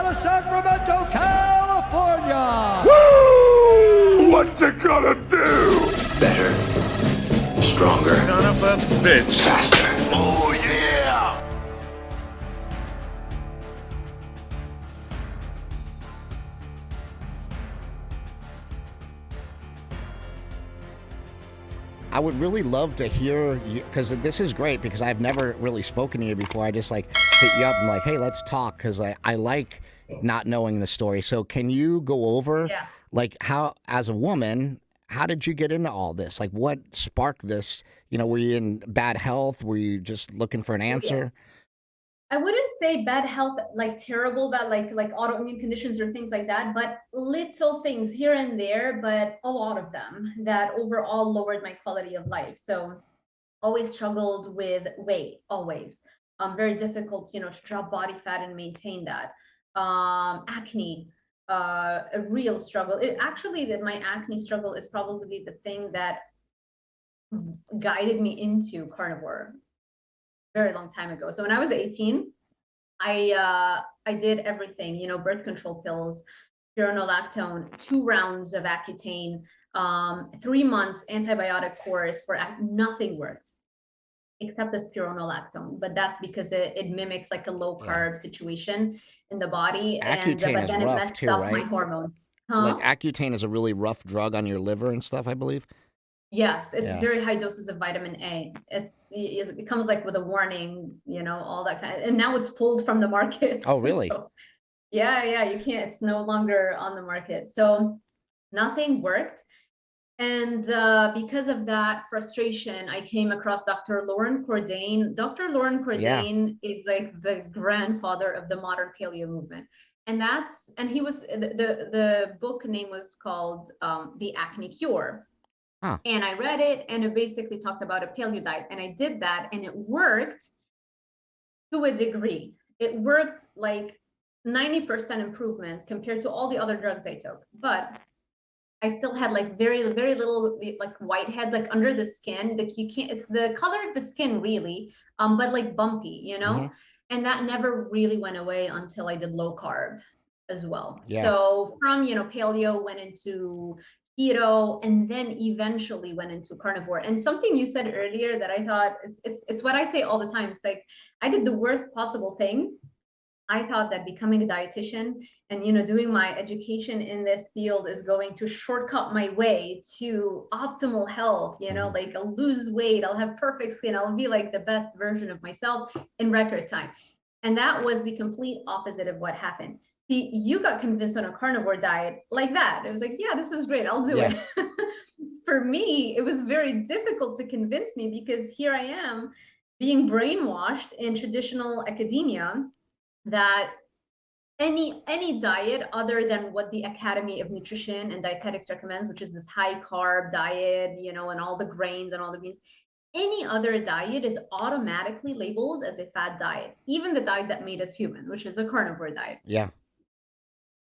out of Sacramento, California. Woo! What you gonna do? Better. Stronger. Son of a bitch. Faster. Oh, yeah! I would really love to hear you, because this is great, because I've never really spoken to you before. I just like hit you up and like, hey, let's talk, because I like not knowing the story. So can you go over like how, as a woman, how did you get into all this? Like what sparked this? You know, were you in bad health? Were you just looking for an answer? I wouldn't say bad health, like terrible, bad, like autoimmune conditions or things like that, but little things here and there, but a lot of them that overall lowered my quality of life. So always struggled with weight, always. Very difficult, you know, to drop body fat and maintain that. Acne, a real struggle. It actually, that my acne struggle is probably the thing that guided me into carnivore very long time ago. So when I was 18, I did everything, you know, birth control pills, spironolactone, 2 rounds of Accutane, 3 months antibiotic course for nothing worked except the spironolactone. But that's because it mimics like a low carb situation in the body. Accutane But is then it rough messed too, up right? my hormones. Like Accutane is a really rough drug on your liver and stuff, I believe. Yes, it's very high doses of vitamin A. It comes like with a warning, you know, all that kind of, and now it's pulled from the market. Oh, really? So, yeah, you can't, it's no longer on the market. So nothing worked. And because of that frustration, I came across Dr. Lauren Cordain. Dr. Lauren Cordain is like the grandfather of the modern paleo movement. And he was, the book name was called The Acne Cure. And I read it, and it basically talked about a paleo diet, and I did that, and it worked to a degree. It worked like 90% improvement compared to all the other drugs I took, but I still had like very, very little like whiteheads like under the skin. Like you can't, it's the color of the skin really, but like bumpy, you know. And that never really went away until I did low carb as well. So from, you know, paleo went into keto, and then eventually went into carnivore. And something you said earlier that I thought, it's what I say all the time. It's like I did the worst possible thing. I thought that becoming a dietitian and, you know, doing my education in this field is going to shortcut my way to optimal health, you know, like I'll lose weight, I'll have perfect skin, I'll be like the best version of myself in record time. And that was the complete opposite of what happened. See, you got convinced on a carnivore diet like that. It was like, yeah, this is great, I'll do it. For me, it was very difficult to convince me, because here I am being brainwashed in traditional academia that any diet other than what the Academy of Nutrition and Dietetics recommends, which is this high carb diet, you know, and all the grains and all the beans, any other diet is automatically labeled as a fad diet, even the diet that made us human, which is a carnivore diet.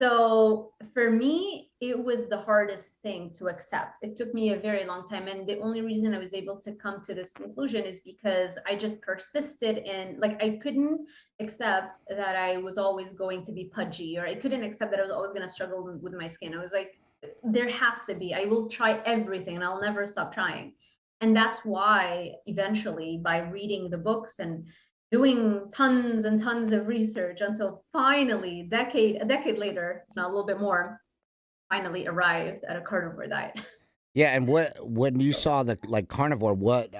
So for me, it was the hardest thing to accept. It took me a very long time. And the only reason I was able to come to this conclusion is because I just persisted in, like, I couldn't accept that I was always going to be pudgy, or I couldn't accept that I was always going to struggle with my skin. I was like, there has to be, I will try everything and I'll never stop trying. And that's why eventually, by reading the books and doing tons and tons of research, until finally a decade later, now a little bit more, finally arrived at a carnivore diet. Yeah, and when you saw the like carnivore, what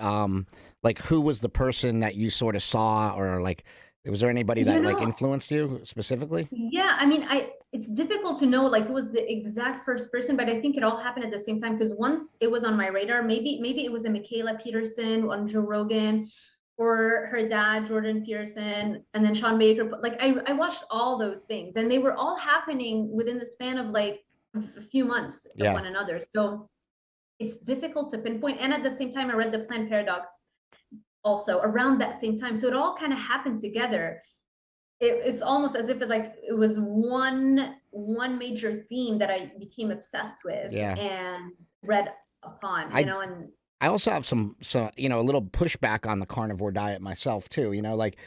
like who was the person that you sort of saw, or like was there anybody that like influenced you specifically? Yeah, I mean, it's difficult to know like who was the exact first person, but I think it all happened at the same time, because once it was on my radar, maybe it was a Michaela Peterson on Joe Rogan, or her dad, Jordan Peterson, and then Sean Baker. Like I watched all those things, and they were all happening within the span of like a few months of one another. So it's difficult to pinpoint. And at the same time, I read The Plant Paradox also around that same time. So it all kind of happened together. It's almost as if it was one major theme that I became obsessed with and read upon, you know. And I also have some, you know, a little pushback on the carnivore diet myself too. You know, like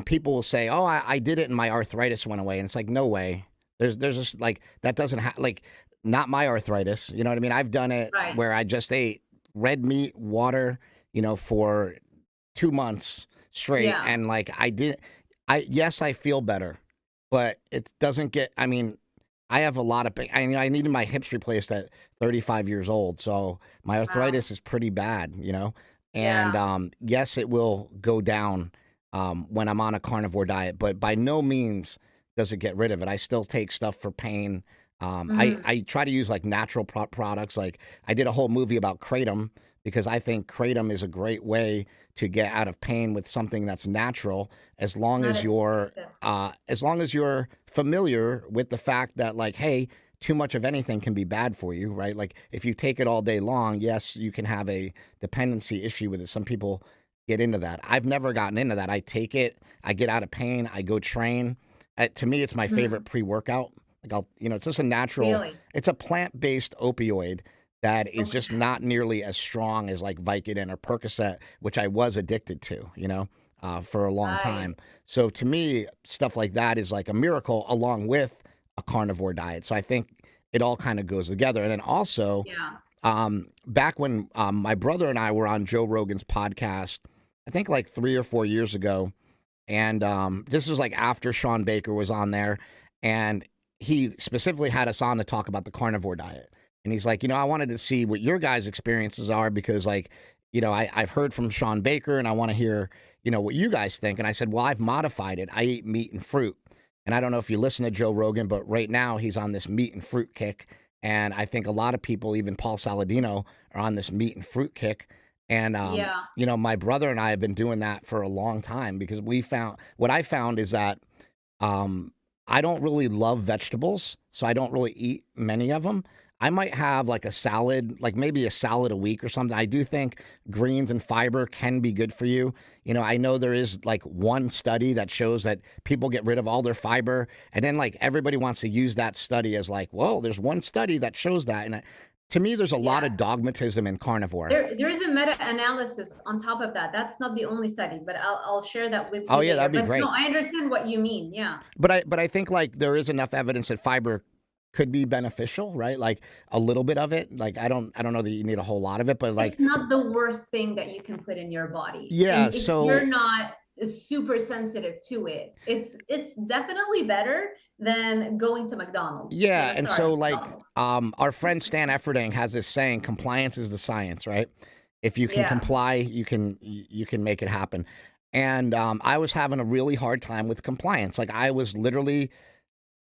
People will say, "Oh, I did it and my arthritis went away," and it's like, no way. There's just like that doesn't like not my arthritis. You know what I mean? I've done it Right. where I just ate red meat, water, for 2 months straight, Yeah. and like yes, I feel better, but it doesn't get. I mean, I have a lot of pain. I needed my hips replaced at 35 years old, so my Wow. arthritis is pretty bad. And Yeah. yes, it will go down when I'm on a carnivore diet, but by no means does it get rid of it. I still take stuff for pain. Mhm. I try to use like natural products. Like I did a whole movie about kratom because I think kratom is a great way to get out of pain with something that's natural, as long Not as you're expensive. familiar with the fact that, like, hey, too much of anything can be bad for you, right? Like if you take it all day long, yes, you can have a dependency issue with it. Some people get into that. I've never gotten into that. I take it, I get out of pain, I go train. To me, it's my favorite Mhm. pre-workout. Like it's just a natural, Really? it's a plant-based opioid that is just Okay. not nearly as strong as like Vicodin or Percocet, which I was addicted to, for a long Right. time. So to me, stuff like that is like a miracle along with a carnivore diet. So I think it all kind of goes together. And then also, Yeah. back when my brother and I were on Joe Rogan's podcast, I think like 3 or 4 years ago, and this was like after Sean Baker was on there, and he specifically had us on to talk about the carnivore diet. And he's like, I wanted to see what your guys' experiences are because, like, I've heard from Sean Baker and I want to hear, what you guys think. And I said, well, I've modified it. I eat meat and fruit. And I don't know if you listen to Joe Rogan, but right now he's on this meat and fruit kick. And I think a lot of people, even Paul Saladino, are on this meat and fruit kick. And Yeah. my brother and I have been doing that for a long time because what I found is that um, I don't really love vegetables, so I don't really eat many of them. I might have like a salad, like maybe a salad a week or something. I do think greens and fiber can be good for you. I know there is like one study that shows that people get rid of all their fiber, and then like everybody wants to use that study as like, well, there's one study that shows that. And to me, there's a lot Yeah. of dogmatism in carnivore. There is a meta-analysis on top of that. That's not the only study, but I'll share that with Oh you yeah, later. that'd be But no, great. I understand what you mean. Yeah. But I think like there is enough evidence that fiber could be beneficial, right? Like a little bit of it. Like I don't know that you need a whole lot of it, but like It's not the worst thing that you can put in your body. yeah, And if you're so not super sensitive to it, it's definitely better than going to McDonald's. yeah, and Sorry, so like McDonald's. our friend Stan Efferding has this saying, compliance is the science, right? If you can Yeah. comply, you can make it happen. And I was having a really hard time with compliance. Like I was literally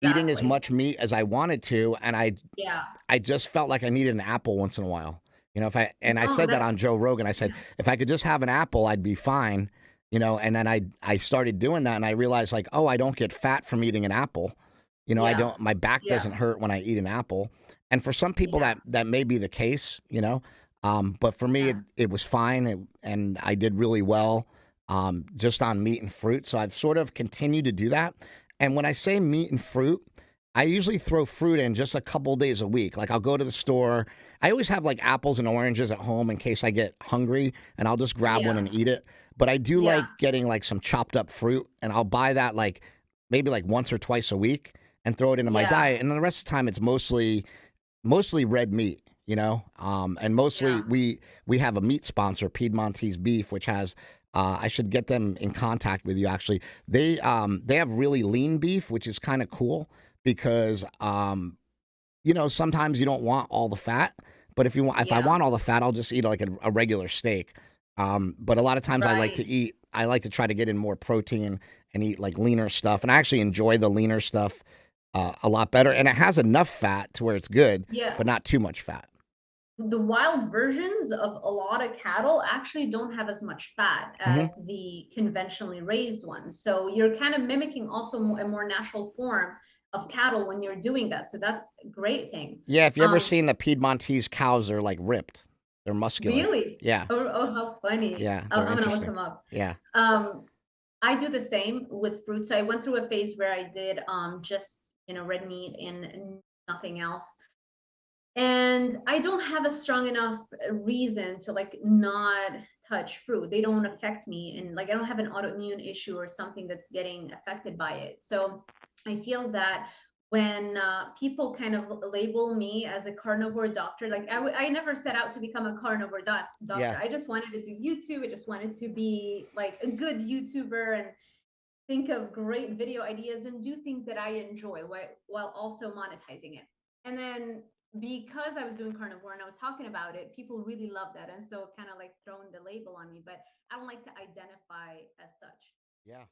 eating as Exactly. much meat as I wanted to, and Yeah. I just felt like I needed an apple once in a while. I No, said that that's on Joe Rogan. I said if I could just have an apple, I'd be fine. And then I started doing that, and I realized like, oh, I don't get fat from eating an apple. I yeah. don't. My back Yeah. doesn't hurt when I eat an apple. And for some people Yeah. that may be the case. But for me, Yeah. it was fine, and I did really well just on meat and fruit. So I've sort of continued to do that. And when I say meat and fruit, I usually throw fruit in just a couple days a week. Like I'll go to the store. I always have like apples and oranges at home in case I get hungry, and I'll just grab one Yeah. and eat it. But I do Yeah. like getting like some chopped up fruit, and I'll buy that like maybe like once or twice a week and throw it into my Yeah. diet. And then the rest of the time it's mostly red meat. And mostly Yeah. we have a meat sponsor, Piedmontese Beef, which has I should get them in contact with you. Actually, they have really lean beef, which is kind of cool because sometimes you don't want all the fat, but if I Yeah. want all the fat, I'll just eat like a regular steak. But a lot of times Right. I like to try to get in more protein and eat like leaner stuff, and I actually enjoy the leaner stuff a lot better, and it has enough fat to where it's good, Yeah. but not too much fat. The wild versions of a lot of cattle actually don't have as much fat Hmm. as the conventionally raised ones. So you're kind of mimicking also a more natural form of cattle when you're doing that. So that's a great thing. Yeah, if you ever Um, seen the Piedmontese cows, they're like ripped, they're muscular. really? Yeah, Oh, how funny. yeah, they're I'm gonna look interesting. them up. Yeah. Um, I do the same with fruits. I went through a phase where I did just red meat and nothing else. And I don't have a strong enough reason to like not touch fruit. They don't affect me, and like I don't have an autoimmune issue or something that's getting affected by it. So I feel that when people kind of label me as a carnivore doctor, like I never set out to become a carnivore doctor. Yeah. I just wanted to do YouTube. I just wanted to be like a good YouTuber and think of great video ideas and do things that I enjoy while also monetizing it. And then because I was doing carnivore and I was talking about it, people really loved that. And so kind of like throwing the label on me, but I don't like to identify as such. Yeah.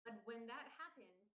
But when that happens,